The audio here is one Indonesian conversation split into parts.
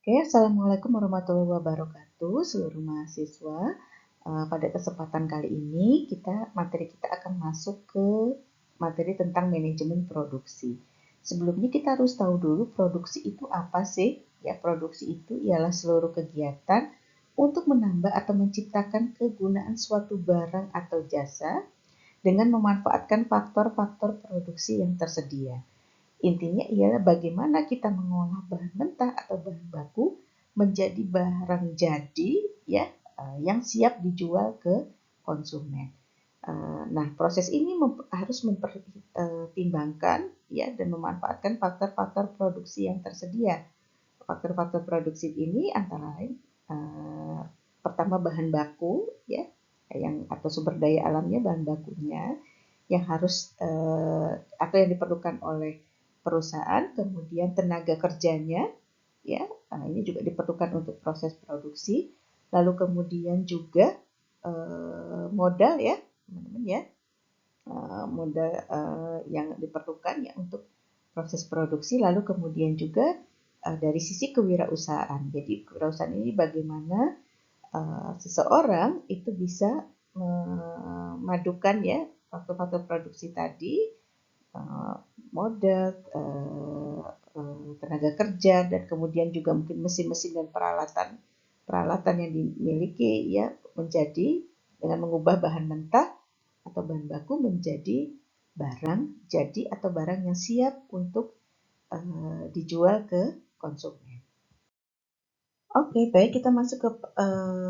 Oke, Assalamualaikum warahmatullahi wabarakatuh, seluruh mahasiswa. Pada kesempatan kali ini, materi kita akan masuk ke materi tentang manajemen produksi. Sebelumnya kita harus tahu dulu produksi itu apa sih? Ya, produksi itu ialah seluruh kegiatan untuk menambah atau menciptakan kegunaan suatu barang atau jasa dengan memanfaatkan faktor-faktor produksi yang tersedia. Intinya ialah bagaimana kita mengolah bahan mentah atau bahan baku menjadi barang jadi ya yang siap dijual ke konsumen. Nah, proses ini harus mempertimbangkan ya dan memanfaatkan faktor-faktor produksi yang tersedia. Faktor-faktor produksi ini antara lain pertama bahan baku ya atau sumber daya alamnya, bahan bakunya yang harus atau yang diperlukan oleh perusahaan, kemudian tenaga kerjanya, ya, ini juga diperlukan untuk proses produksi, lalu kemudian juga modal ya, teman-teman ya, modal yang diperlukan ya untuk proses produksi, lalu kemudian juga dari sisi kewirausahaan. Jadi kewirausahaan ini bagaimana seseorang itu bisa memadukan ya faktor-faktor produksi tadi, modal, tenaga kerja, dan kemudian juga mungkin mesin-mesin dan peralatan yang dimiliki ya menjadi dengan mengubah bahan mentah atau bahan baku menjadi barang jadi atau barang yang siap untuk dijual ke konsumen. Oke, baik, kita masuk ke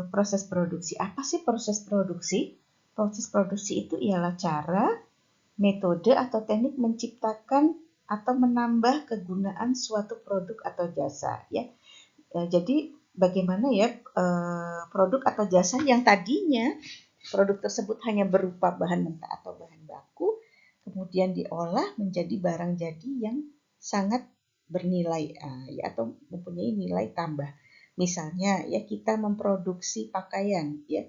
proses produksi. Apa sih proses produksi? Proses produksi itu ialah cara, metode atau teknik menciptakan atau menambah kegunaan suatu produk atau jasa ya. Jadi bagaimana ya produk atau jasa yang tadinya produk tersebut hanya berupa bahan mentah atau bahan baku kemudian diolah menjadi barang jadi yang sangat bernilai ya atau mempunyai nilai tambah. Misalnya ya kita memproduksi pakaian ya.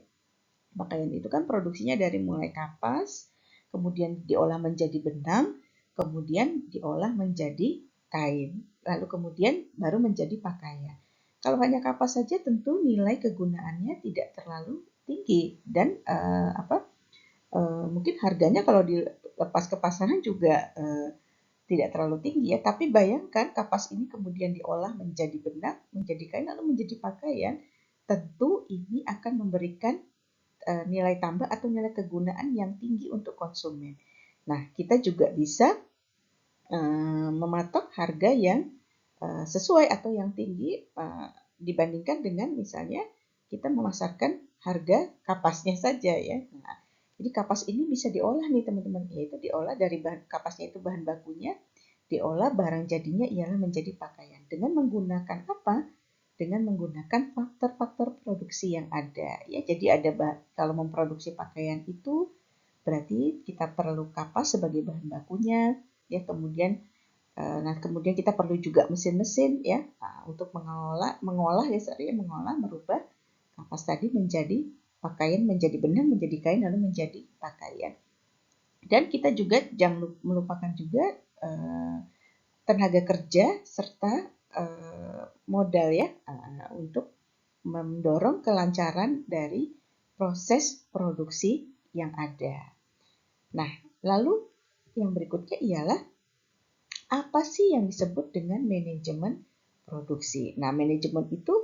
Pakaian itu kan produksinya dari mulai kapas, kemudian diolah menjadi benang, kemudian diolah menjadi kain, lalu kemudian baru menjadi pakaian. Kalau hanya kapas saja tentu nilai kegunaannya tidak terlalu tinggi dan mungkin harganya kalau dilepas ke pasaran juga tidak terlalu tinggi ya. Tapi bayangkan kapas ini kemudian diolah menjadi benang, menjadi kain, lalu menjadi pakaian. Tentu ini akan memberikan nilai tambah atau nilai kegunaan yang tinggi untuk konsumen. Nah, kita juga bisa mematok harga yang sesuai atau yang tinggi dibandingkan dengan misalnya kita memasarkan harga kapasnya saja ya. Nah, jadi kapas ini bisa diolah nih teman-teman, yaitu diolah dari kapasnya itu bahan bakunya, diolah barang jadinya ialah menjadi pakaian. Dengan menggunakan apa? Dengan menggunakan faktor-faktor produksi yang ada ya. Jadi kalau memproduksi pakaian itu berarti kita perlu kapas sebagai bahan bakunya ya, kemudian kita perlu juga mesin-mesin ya untuk mengolah merubah kapas tadi menjadi pakaian, menjadi benang, menjadi kain, lalu menjadi pakaian. Dan kita juga jangan melupakan juga tenaga kerja serta modal ya untuk mendorong kelancaran dari proses produksi yang ada. Nah, lalu yang berikutnya ialah apa sih yang disebut dengan manajemen produksi? Nah, manajemen itu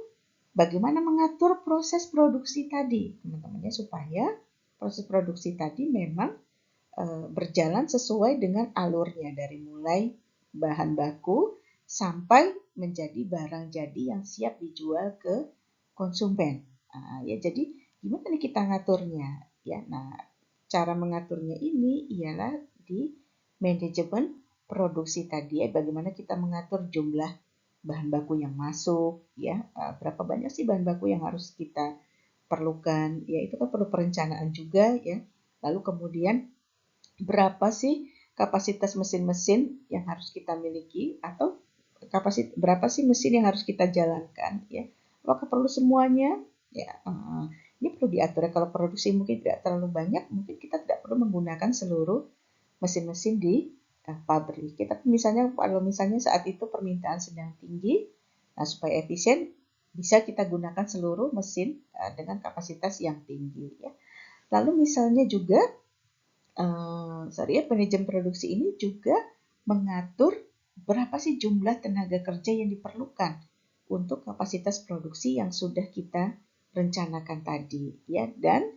bagaimana mengatur proses produksi tadi, teman-teman ya, supaya proses produksi tadi memang berjalan sesuai dengan alurnya dari mulai bahan baku sampai menjadi barang jadi yang siap dijual ke konsumen. Ya, jadi gimana nih kita ngaturnya? Ya, nah cara mengaturnya ini ialah di manajemen produksi tadi ya, bagaimana kita mengatur jumlah bahan baku yang masuk ya, berapa banyak sih bahan baku yang harus kita perlukan ya, itu kan perlu perencanaan juga ya. Lalu kemudian berapa sih kapasitas mesin-mesin yang harus kita miliki atau berapa sih mesin yang harus kita jalankan ya. Apakah perlu semuanya? Ya, ini perlu diatur. Kalau produksi mungkin tidak terlalu banyak, mungkin kita tidak perlu menggunakan seluruh mesin-mesin di pabrik. Kita misalnya kalau misalnya saat itu permintaan sedang tinggi, nah supaya efisien bisa kita gunakan seluruh mesin dengan kapasitas yang tinggi ya. Lalu misalnya juga manajemen produksi ini juga mengatur berapa sih jumlah tenaga kerja yang diperlukan untuk kapasitas produksi yang sudah kita rencanakan tadi ya. Dan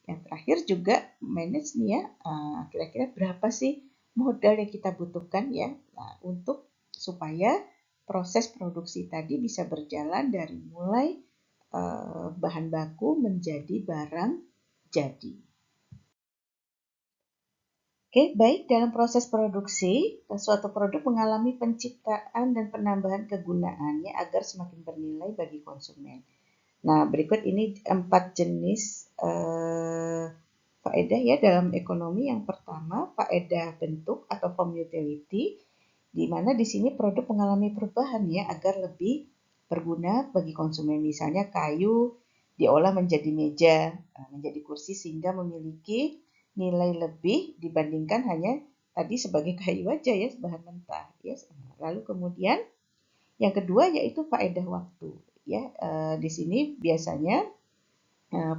yang terakhir juga manage nih ya, kira-kira berapa sih modal yang kita butuhkan ya, untuk supaya proses produksi tadi bisa berjalan dari mulai bahan baku menjadi barang jadi. Oke, baik. Dalam proses produksi, suatu produk mengalami penciptaan dan penambahan kegunaannya agar semakin bernilai bagi konsumen. Nah, berikut ini 4 jenis faedah ya dalam ekonomi. Yang pertama, faedah bentuk atau form utility, di mana di sini produk mengalami perubahan ya agar lebih berguna bagi konsumen. Misalnya kayu diolah menjadi meja, menjadi kursi sehingga memiliki nilai lebih dibandingkan hanya tadi sebagai kayu aja ya, bahan mentah ya. Lalu kemudian yang kedua yaitu faedah waktu ya. Di sini biasanya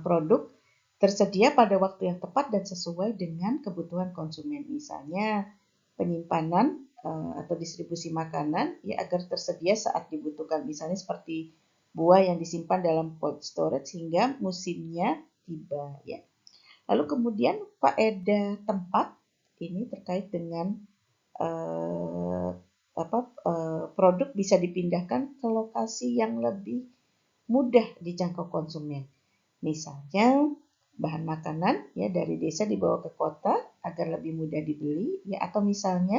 produk tersedia pada waktu yang tepat dan sesuai dengan kebutuhan konsumen. Misalnya penyimpanan atau distribusi makanan ya agar tersedia saat dibutuhkan. Misalnya seperti buah yang disimpan dalam cold storage hingga musimnya tiba ya. Lalu kemudian faedah tempat ini terkait dengan produk bisa dipindahkan ke lokasi yang lebih mudah dijangkau konsumen. Misalnya bahan makanan ya dari desa dibawa ke kota agar lebih mudah dibeli ya, atau misalnya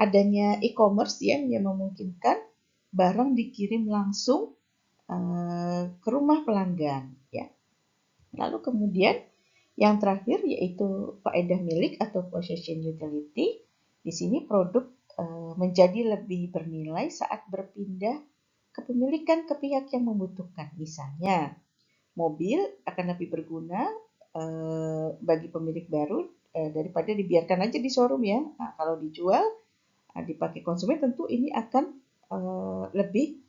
adanya e-commerce ya yang memungkinkan barang dikirim langsung ke rumah pelanggan ya. Lalu kemudian yang terakhir yaitu faedah milik atau possession utility. Di sini produk menjadi lebih bernilai saat berpindah kepemilikan ke pihak yang membutuhkan. Misalnya mobil akan lebih berguna bagi pemilik baru daripada dibiarkan aja di showroom ya. Nah, kalau dijual dipakai konsumen tentu ini akan lebih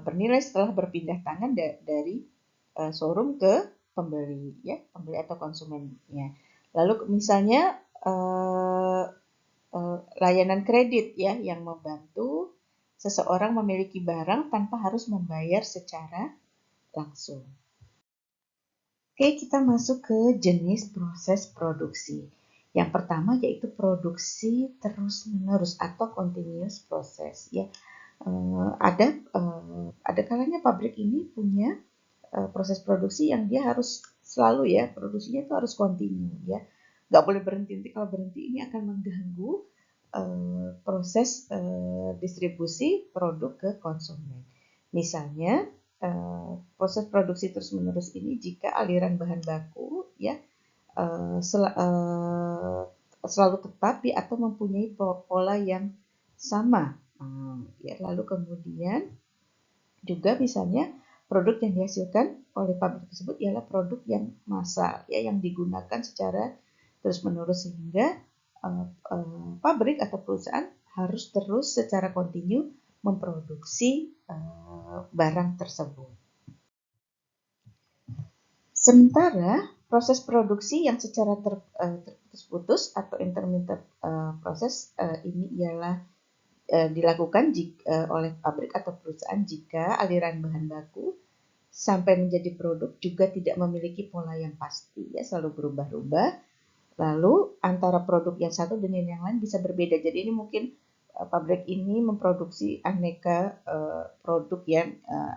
bernilai setelah berpindah tangan dari showroom ke pembeli ya, pembeli atau konsumennya. Lalu misalnya layanan kredit ya yang membantu seseorang memiliki barang tanpa harus membayar secara langsung. Oke, kita masuk ke jenis proses produksi. Yang pertama yaitu produksi terus-menerus atau continuous process ya. Ada kalanya pabrik ini punya proses produksi yang dia harus selalu ya, produksinya itu harus kontinu ya. Nggak boleh berhenti, nanti kalau berhenti ini akan mengganggu proses distribusi produk ke konsumen. Misalnya proses produksi terus-menerus ini jika aliran bahan baku ya selalu tetap ya, atau mempunyai pola yang sama. Ya, lalu kemudian juga misalnya produk yang dihasilkan oleh pabrik tersebut ialah produk yang massal ya yang digunakan secara terus-menerus sehingga pabrik atau perusahaan harus terus secara kontinu memproduksi barang tersebut. Sementara proses produksi yang secara terputus-putus atau intermittent proses ini ialah dilakukan oleh pabrik atau perusahaan jika aliran bahan baku sampai menjadi produk juga tidak memiliki pola yang pasti ya, selalu berubah-ubah. Lalu antara produk yang satu dengan yang lain bisa berbeda. Jadi ini mungkin pabrik ini memproduksi aneka produk ya,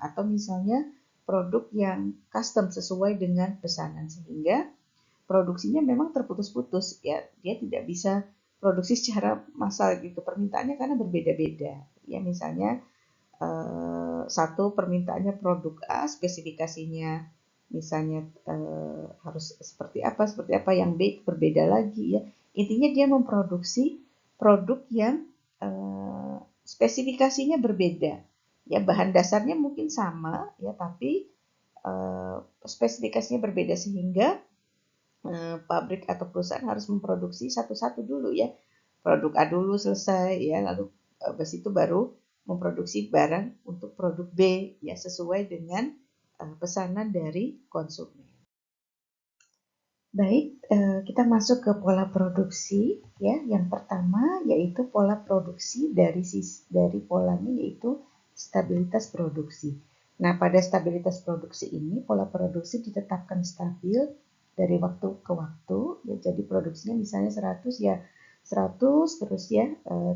atau misalnya produk yang custom sesuai dengan pesanan sehingga produksinya memang terputus-putus ya. Dia tidak bisa produksi secara massal gitu, permintaannya karena berbeda-beda ya. Misalnya satu permintaannya produk A, spesifikasinya misalnya harus seperti apa, yang B berbeda lagi ya. Intinya dia memproduksi produk yang spesifikasinya berbeda ya, bahan dasarnya mungkin sama ya, tapi spesifikasinya berbeda sehingga pabrik atau perusahaan harus memproduksi satu-satu dulu ya. Produk A dulu selesai ya, lalu habis itu baru memproduksi barang untuk produk B ya sesuai dengan pesanan dari konsumen. Baik, kita masuk ke pola produksi ya. Yang pertama yaitu pola produksi dari polanya yaitu stabilitas produksi. Nah, pada stabilitas produksi ini pola produksi ditetapkan stabil dari waktu ke waktu ya. Jadi produksinya misalnya 100 ya 100 terus ya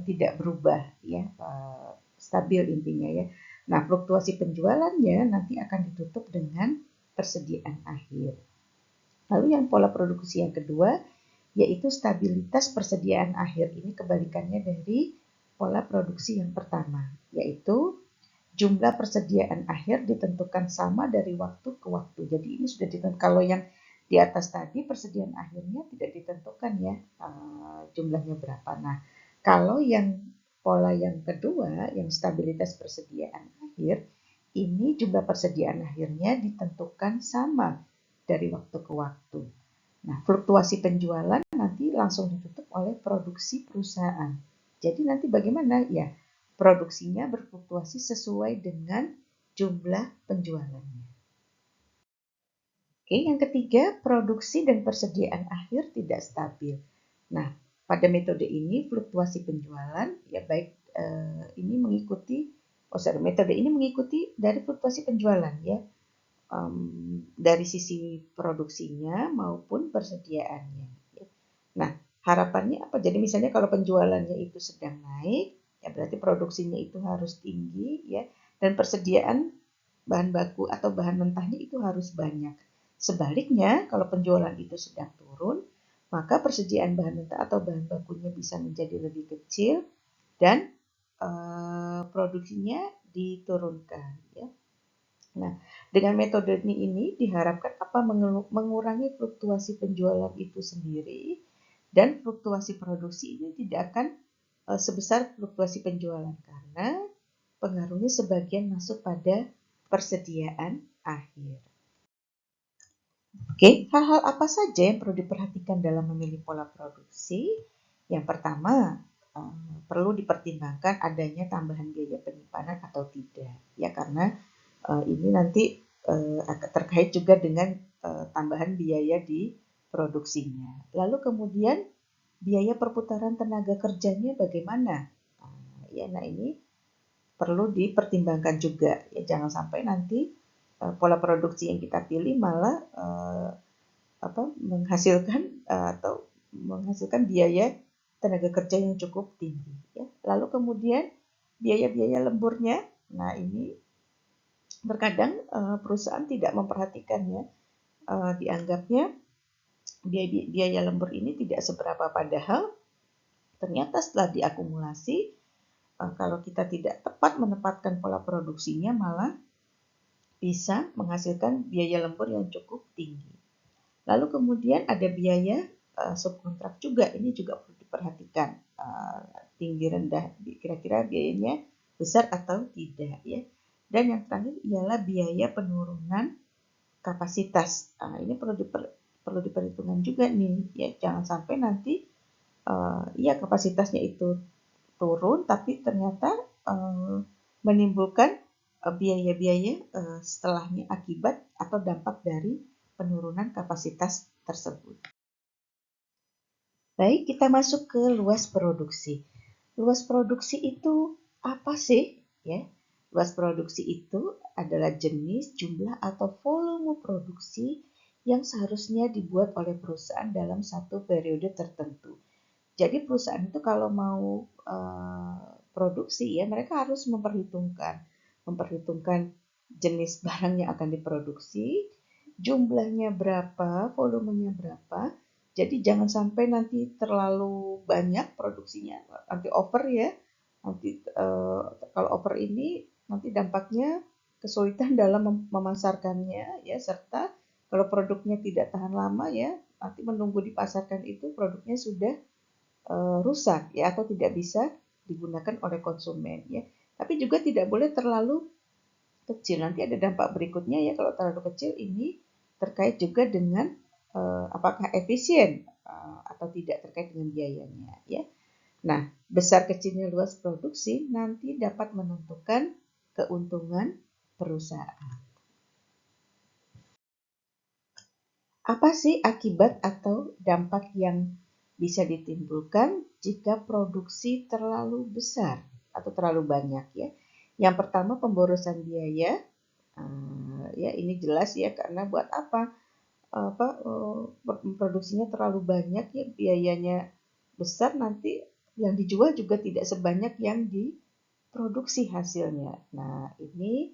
tidak berubah ya. Stabil intinya ya. Nah, fluktuasi penjualannya nanti akan ditutup dengan persediaan akhir. Lalu yang pola produksi yang kedua, yaitu stabilitas persediaan akhir. Ini kebalikannya dari pola produksi yang pertama, yaitu jumlah persediaan akhir ditentukan sama dari waktu ke waktu. Jadi ini sudah ditentukan. Kalau yang di atas tadi persediaan akhirnya tidak ditentukan ya jumlahnya berapa. Nah, kalau yang pola yang kedua, yang stabilitas persediaan akhir, ini jumlah persediaan akhirnya ditentukan sama dari waktu ke waktu. Nah, fluktuasi penjualan nanti langsung ditutup oleh produksi perusahaan. Jadi nanti bagaimana? Ya, produksinya berfluktuasi sesuai dengan jumlah penjualannya. Oke, yang ketiga, produksi dan persediaan akhir tidak stabil. Nah, pada metode ini fluktuasi penjualan ya baik ini mengikuti metode ini mengikuti dari fluktuasi penjualan ya. Dari sisi produksinya maupun persediaannya. Nah, harapannya apa? Jadi misalnya kalau penjualannya itu sedang naik, ya berarti produksinya itu harus tinggi, ya, dan persediaan bahan baku atau bahan mentahnya itu harus banyak. Sebaliknya, kalau penjualan itu sedang turun, maka persediaan bahan mentah atau bahan bakunya bisa menjadi lebih kecil dan produksinya diturunkan, ya. Nah, dengan metode ini diharapkan mengurangi fluktuasi penjualan itu sendiri dan fluktuasi produksi ini tidak akan sebesar fluktuasi penjualan karena pengaruhnya sebagian masuk pada persediaan akhir. Oke, hal-hal apa saja yang perlu diperhatikan dalam memilih pola produksi? Yang pertama, perlu dipertimbangkan adanya tambahan biaya penyimpanan atau tidak, ya karena ini nanti terkait juga dengan tambahan biaya di produksinya. Lalu kemudian biaya perputaran tenaga kerjanya bagaimana? Nah ini perlu dipertimbangkan juga. Ya, jangan sampai nanti pola produksi yang kita pilih malah menghasilkan biaya tenaga kerja yang cukup tinggi. Ya. Lalu kemudian biaya-biaya lemburnya. Nah ini terkadang perusahaan tidak memperhatikannya, dianggapnya biaya lembur ini tidak seberapa, padahal ternyata setelah diakumulasi, kalau kita tidak tepat menempatkan pola produksinya malah bisa menghasilkan biaya lembur yang cukup tinggi. Lalu kemudian ada biaya subkontrak juga, ini juga perlu diperhatikan, tinggi rendah, kira-kira biayanya besar atau tidak ya. Dan yang terakhir ialah biaya penurunan kapasitas. Ini perlu diperhitungkan juga nih, ya jangan sampai nanti ya kapasitasnya itu turun, tapi ternyata menimbulkan biaya-biaya setelahnya akibat atau dampak dari penurunan kapasitas tersebut. Baik, kita masuk ke luas produksi. Luas produksi itu apa sih? Ya, luas produksi itu adalah jenis, jumlah, atau volume produksi yang seharusnya dibuat oleh perusahaan dalam satu periode tertentu. Jadi perusahaan itu kalau mau produksi ya mereka harus memperhitungkan jenis barang yang akan diproduksi, jumlahnya berapa, volumenya berapa. Jadi jangan sampai nanti terlalu banyak produksinya, nanti over ya. Nanti kalau over ini nanti dampaknya kesulitan dalam memasarkannya ya, serta kalau produknya tidak tahan lama ya, nanti menunggu dipasarkan itu produknya sudah rusak ya atau tidak bisa digunakan oleh konsumen ya. Tapi juga tidak boleh terlalu kecil. Nanti ada dampak berikutnya ya kalau terlalu kecil ini terkait juga dengan apakah efisien atau tidak terkait dengan biayanya ya. Nah, besar kecilnya luas produksi nanti dapat menentukan keuntungan perusahaan. Apa sih akibat atau dampak yang bisa ditimbulkan jika produksi terlalu besar atau terlalu banyak ya? Yang pertama pemborosan biaya, ya ini jelas ya karena buat apa produksinya terlalu banyak ya biayanya besar nanti yang dijual juga tidak sebanyak yang diproduksi hasilnya. Nah ini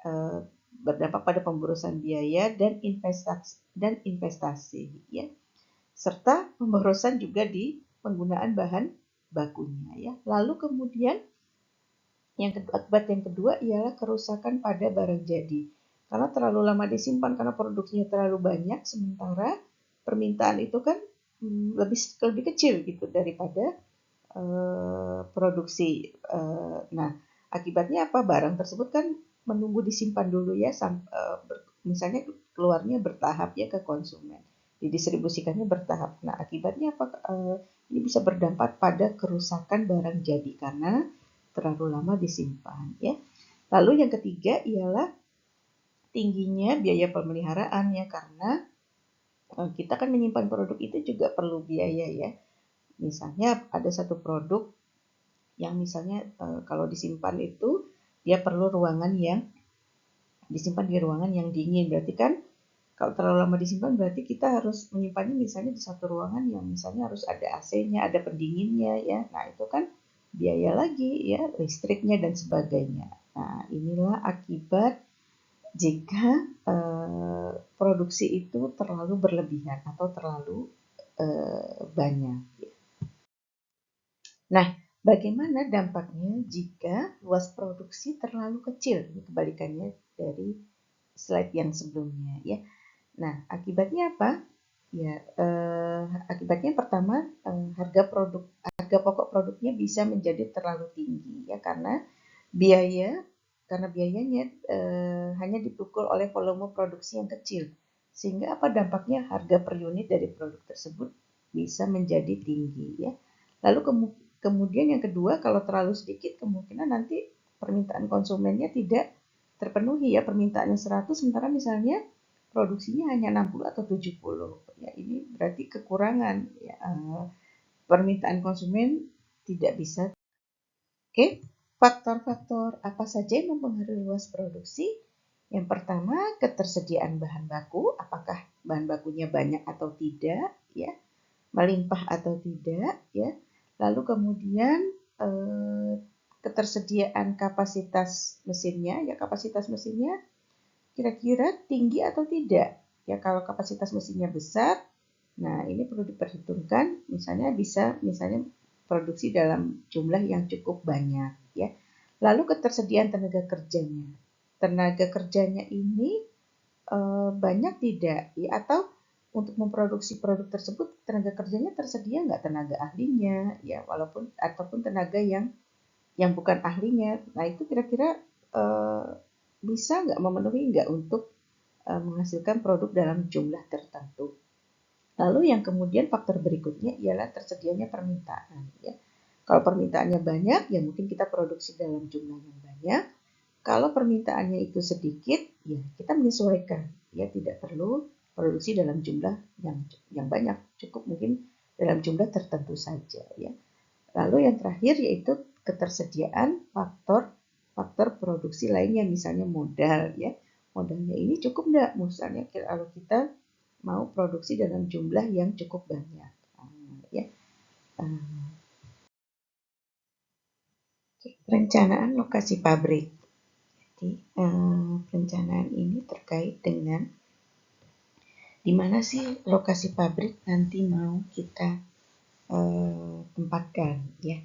eh, berdampak pada pemborosan biaya dan investasi ya serta pemborosan juga di penggunaan bahan bakunya ya. Lalu kemudian akibat yang kedua ialah kerusakan pada barang jadi. Karena terlalu lama disimpan karena produksinya terlalu banyak sementara permintaan itu kan lebih kecil gitu daripada produksi. Nah, akibatnya apa? Barang tersebut kan menunggu disimpan dulu ya, misalnya keluarnya bertahap ya ke konsumen, didistribusikannya bertahap. Nah, akibatnya apa? Ini bisa berdampak pada kerusakan barang jadi karena terlalu lama disimpan ya. Lalu yang ketiga ialah tingginya biaya pemeliharaan ya karena kita kan menyimpan produk itu juga perlu biaya ya. Misalnya ada satu produk yang misalnya kalau disimpan itu dia perlu ruangan yang disimpan di ruangan yang dingin. Berarti kan kalau terlalu lama disimpan berarti kita harus menyimpannya misalnya di satu ruangan yang misalnya harus ada AC-nya, ada pendinginnya ya. Nah, itu kan biaya lagi ya, listriknya dan sebagainya. Nah, inilah akibat jika produksi itu terlalu berlebihan atau terlalu banyak. Nah, bagaimana dampaknya jika luas produksi terlalu kecil? Ini kebalikannya dari slide yang sebelumnya ya. Nah, akibatnya apa? Ya, akibatnya pertama harga pokok produknya bisa menjadi terlalu tinggi ya karena biayanya hanya dipukul oleh volume produksi yang kecil. Sehingga apa dampaknya harga per unit dari produk tersebut bisa menjadi tinggi ya. Lalu kemudian yang kedua kalau terlalu sedikit kemungkinan nanti permintaan konsumennya tidak terpenuhi ya permintaannya 100 sementara misalnya produksinya hanya 60 atau 70. Ya, ini berarti kekurangan ya, permintaan konsumen tidak bisa. Oke, faktor-faktor apa saja yang mempengaruhi luas produksi? Yang pertama, ketersediaan bahan baku, apakah bahan bakunya banyak atau tidak, ya, melimpah atau tidak, ya. Lalu kemudian ketersediaan kapasitas mesinnya, ya kapasitas mesinnya kira-kira tinggi atau tidak. Ya kalau kapasitas mesinnya besar, nah ini perlu diperhitungkan, misalnya produksi dalam jumlah yang cukup banyak ya. Lalu ketersediaan tenaga kerjanya. Tenaga kerjanya ini banyak tidak ya atau untuk memproduksi produk tersebut tenaga kerjanya tersedia nggak tenaga ahlinya ya ataupun tenaga yang bukan ahlinya. Nah itu kira-kira bisa nggak memenuhi nggak untuk menghasilkan produk dalam jumlah tertentu. Lalu yang kemudian faktor berikutnya ialah tersedianya permintaan. Ya. Kalau permintaannya banyak, ya mungkin kita produksi dalam jumlah yang banyak. Kalau permintaannya itu sedikit, ya kita menyesuaikan. Ya tidak perlu produksi dalam jumlah yang banyak, cukup mungkin dalam jumlah tertentu saja. Ya. Lalu yang terakhir yaitu ketersediaan faktor produksi lainnya, misalnya modal. Ya, modalnya ini cukup enggak? Misalnya kalau kita mau produksi dalam jumlah yang cukup banyak. Ya. Perencanaan lokasi pabrik. Jadi, perencanaan ini terkait dengan di mana sih lokasi pabrik nanti mau kita tempatkan ya.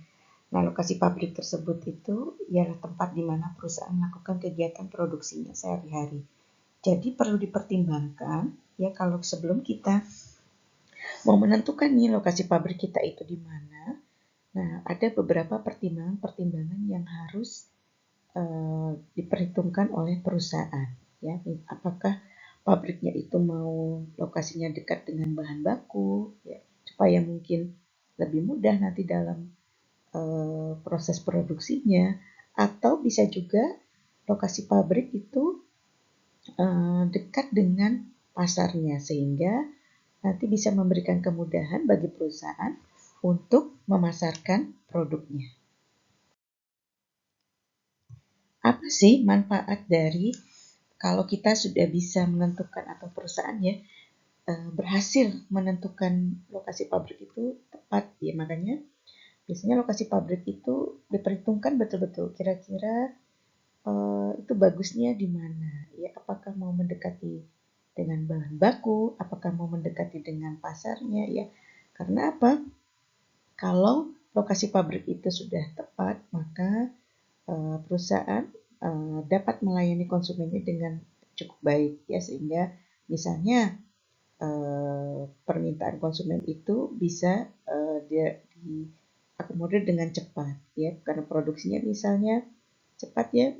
Nah, lokasi pabrik tersebut itu ialah tempat di mana perusahaan melakukan kegiatan produksinya sehari-hari. Jadi perlu dipertimbangkan ya kalau sebelum kita mau menentukan nih lokasi pabrik kita itu di mana. Nah, ada beberapa pertimbangan-pertimbangan yang harus diperhitungkan oleh perusahaan ya. Apakah pabriknya itu mau lokasinya dekat dengan bahan baku ya, supaya mungkin lebih mudah nanti dalam proses produksinya, atau bisa juga lokasi pabrik itu dekat dengan pasarnya, sehingga nanti bisa memberikan kemudahan bagi perusahaan untuk memasarkan produknya. Apa sih manfaat dari kalau kita sudah bisa menentukan atau perusahaan ya berhasil menentukan lokasi pabrik itu tepat ya, makanya biasanya lokasi pabrik itu diperhitungkan betul-betul kira-kira itu bagusnya di mana ya, apakah mau mendekati dengan bahan baku, apakah mau mendekati dengan pasarnya ya. Karena apa? Kalau lokasi pabrik itu sudah tepat, maka perusahaan dapat melayani konsumennya dengan cukup baik ya, sehingga misalnya permintaan konsumen itu bisa dia diakomodir dengan cepat ya, karena produksinya misalnya cepat ya,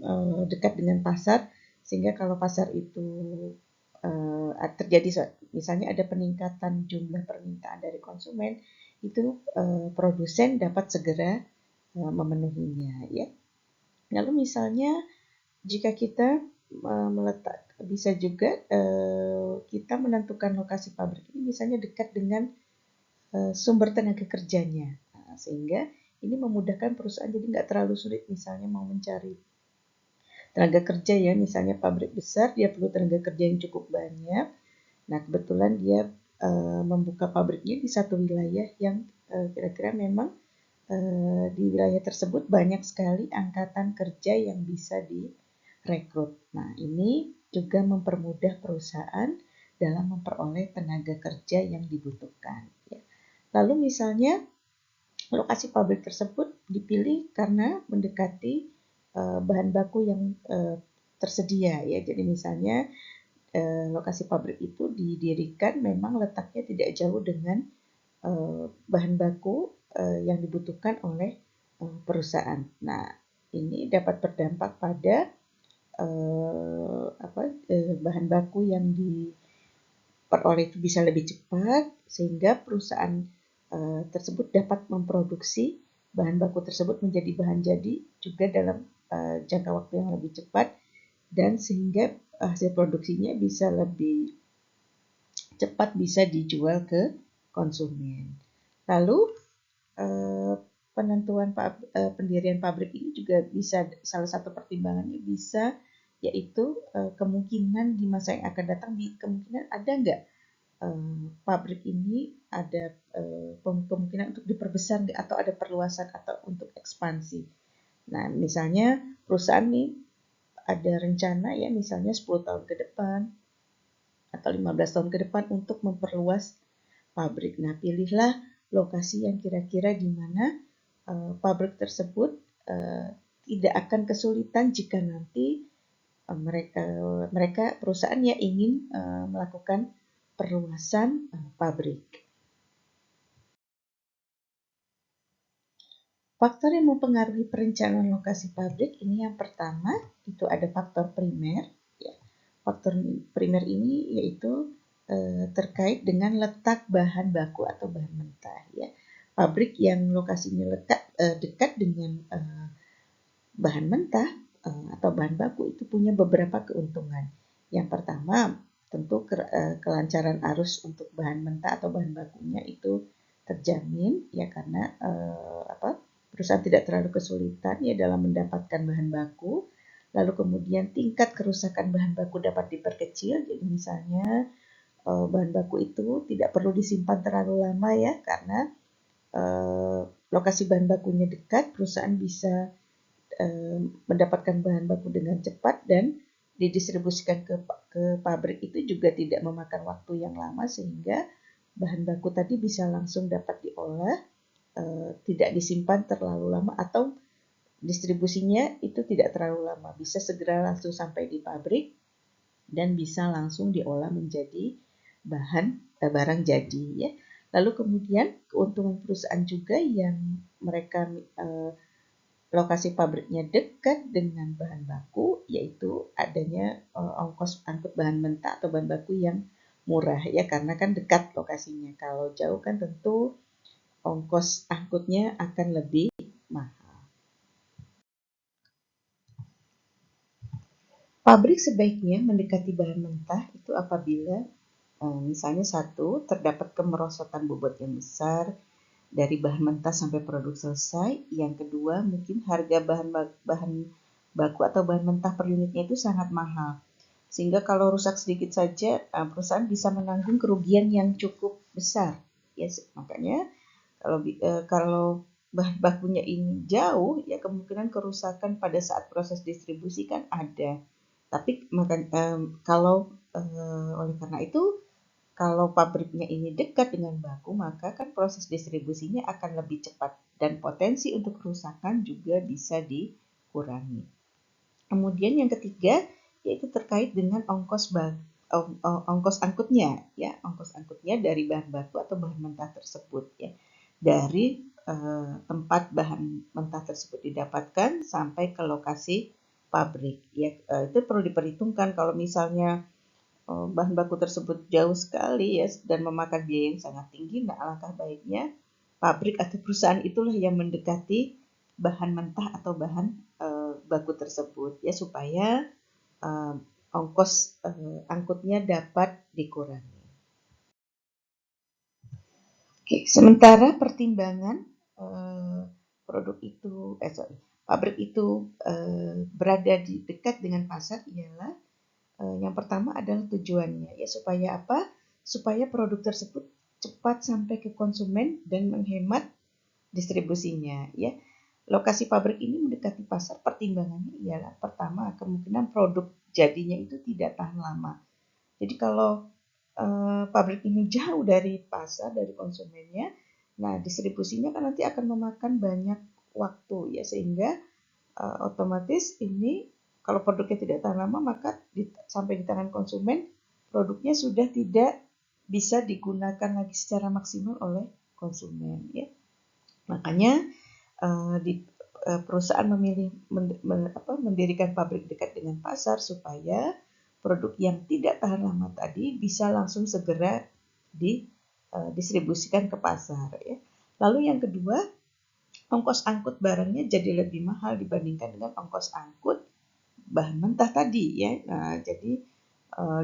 dekat dengan pasar, sehingga kalau pasar itu terjadi misalnya ada peningkatan jumlah permintaan dari konsumen, itu produsen dapat segera memenuhinya ya. Lalu misalnya jika kita meletak, bisa juga kita menentukan lokasi pabrik ini misalnya dekat dengan sumber tenaga kerjanya, sehingga ini memudahkan perusahaan, jadi nggak terlalu sulit misalnya mau mencari tenaga kerja ya, misalnya pabrik besar dia perlu tenaga kerja yang cukup banyak. Nah kebetulan dia membuka pabriknya di satu wilayah yang kira-kira memang di wilayah tersebut banyak sekali angkatan kerja yang bisa direkrut. Nah ini juga mempermudah perusahaan dalam memperoleh tenaga kerja yang dibutuhkan. Ya. Lalu misalnya lokasi pabrik tersebut dipilih karena mendekati bahan baku yang tersedia ya. Jadi misalnya lokasi pabrik itu didirikan memang letaknya tidak jauh dengan bahan baku yang dibutuhkan oleh perusahaan. Nah, ini dapat berdampak pada bahan baku yang diperoleh itu bisa lebih cepat, sehingga perusahaan tersebut dapat memproduksi bahan baku tersebut menjadi bahan jadi juga dalam jangka waktu yang lebih cepat, dan sehingga hasil produksinya bisa lebih cepat bisa dijual ke konsumen. Lalu penentuan pendirian pabrik ini juga bisa, salah satu pertimbangannya bisa yaitu kemungkinan di masa yang akan datang, kemungkinan ada nggak pabrik ini ada kemungkinan untuk diperbesar atau ada perluasan atau untuk ekspansi. Nah, misalnya perusahaan nih ada rencana ya misalnya 10 tahun ke depan atau 15 tahun ke depan untuk memperluas pabrik. Nah, pilihlah lokasi yang kira-kira di mana pabrik tersebut tidak akan kesulitan jika nanti mereka perusahaannya ingin melakukan perluasan pabrik. Faktor yang mempengaruhi perencanaan lokasi pabrik ini yang pertama itu ada faktor primer. Ya. Faktor primer ini yaitu terkait dengan letak bahan baku atau bahan mentah. Ya. Pabrik yang lokasinya dekat dengan bahan mentah atau bahan baku itu punya beberapa keuntungan. Yang pertama, tentu kelancaran arus untuk bahan mentah atau bahan bakunya itu terjamin ya, karena perusahaan tidak terlalu kesulitan ya dalam mendapatkan bahan baku. Lalu kemudian tingkat kerusakan bahan baku dapat diperkecil. Jadi misalnya bahan baku itu tidak perlu disimpan terlalu lama ya, karena lokasi bahan bakunya dekat, perusahaan bisa mendapatkan bahan baku dengan cepat dan didistribusikan ke pabrik itu juga tidak memakan waktu yang lama, sehingga bahan baku tadi bisa langsung dapat diolah, tidak disimpan terlalu lama, atau distribusinya itu tidak terlalu lama, bisa segera langsung sampai di pabrik dan bisa langsung diolah menjadi barang jadi ya. Lalu kemudian keuntungan perusahaan juga yang mereka lokasi pabriknya dekat dengan bahan baku, yaitu adanya ongkos angkut bahan mentah atau bahan baku yang murah ya, karena kan dekat lokasinya. Kalau jauh kan tentu ongkos angkutnya akan lebih Pabrik sebaiknya mendekati bahan mentah itu apabila misalnya satu, terdapat kemerosotan bobot yang besar dari bahan mentah sampai produk selesai. Yang kedua, mungkin harga bahan baku atau bahan mentah per unitnya itu sangat mahal. Sehingga kalau rusak sedikit saja, perusahaan bisa menanggung kerugian yang cukup besar. Ya, makanya kalau bahan bakunya ini jauh, ya kemungkinan kerusakan pada saat proses distribusi kan ada. Tapi kalau oleh karena itu, kalau pabriknya ini dekat dengan baku, maka kan proses distribusinya akan lebih cepat dan potensi untuk kerusakan juga bisa dikurangi. Kemudian yang ketiga yaitu terkait dengan ongkos angkutnya, ya ongkos angkutnya dari bahan baku atau bahan mentah tersebut, ya dari tempat bahan mentah tersebut didapatkan sampai ke lokasi pabrik, ya itu perlu diperhitungkan kalau misalnya bahan baku tersebut jauh sekali ya dan memakan biaya yang sangat tinggi. Nah, alangkah baiknya pabrik atau perusahaan itulah yang mendekati bahan mentah atau bahan baku tersebut ya supaya uh, ongkos angkutnya dapat dikurangi. Oke, sementara pertimbangan produk itu, pabrik itu berada di dekat dengan pasar ialah yang pertama adalah tujuannya, ya supaya apa? Supaya produk tersebut cepat sampai ke konsumen dan menghemat distribusinya, ya. Lokasi pabrik ini mendekati pasar, pertimbangannya ialah pertama kemungkinan produk jadinya itu tidak tahan lama. Jadi kalau pabrik ini jauh dari pasar, dari konsumennya, nah distribusinya kan nanti akan memakan banyak waktu ya sehingga otomatis ini kalau produknya tidak tahan lama maka sampai di tangan konsumen produknya sudah tidak bisa digunakan lagi secara maksimal oleh konsumen ya. Makanya perusahaan memilih mendirikan pabrik dekat dengan pasar supaya produk yang tidak tahan lama tadi bisa langsung segera didistribusikan ke pasar ya. Lalu yang kedua, ongkos angkut barangnya jadi lebih mahal dibandingkan dengan ongkos angkut bahan mentah tadi ya. Nah, jadi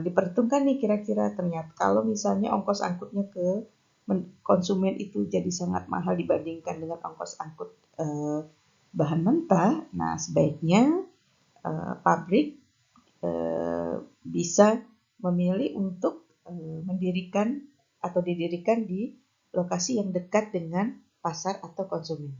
diperhitungkan nih kira-kira ternyata kalau misalnya ongkos angkutnya ke konsumen itu jadi sangat mahal dibandingkan dengan ongkos angkut bahan mentah. Nah, sebaiknya pabrik bisa memilih untuk mendirikan atau didirikan di lokasi yang dekat dengan pasar atau konsumen.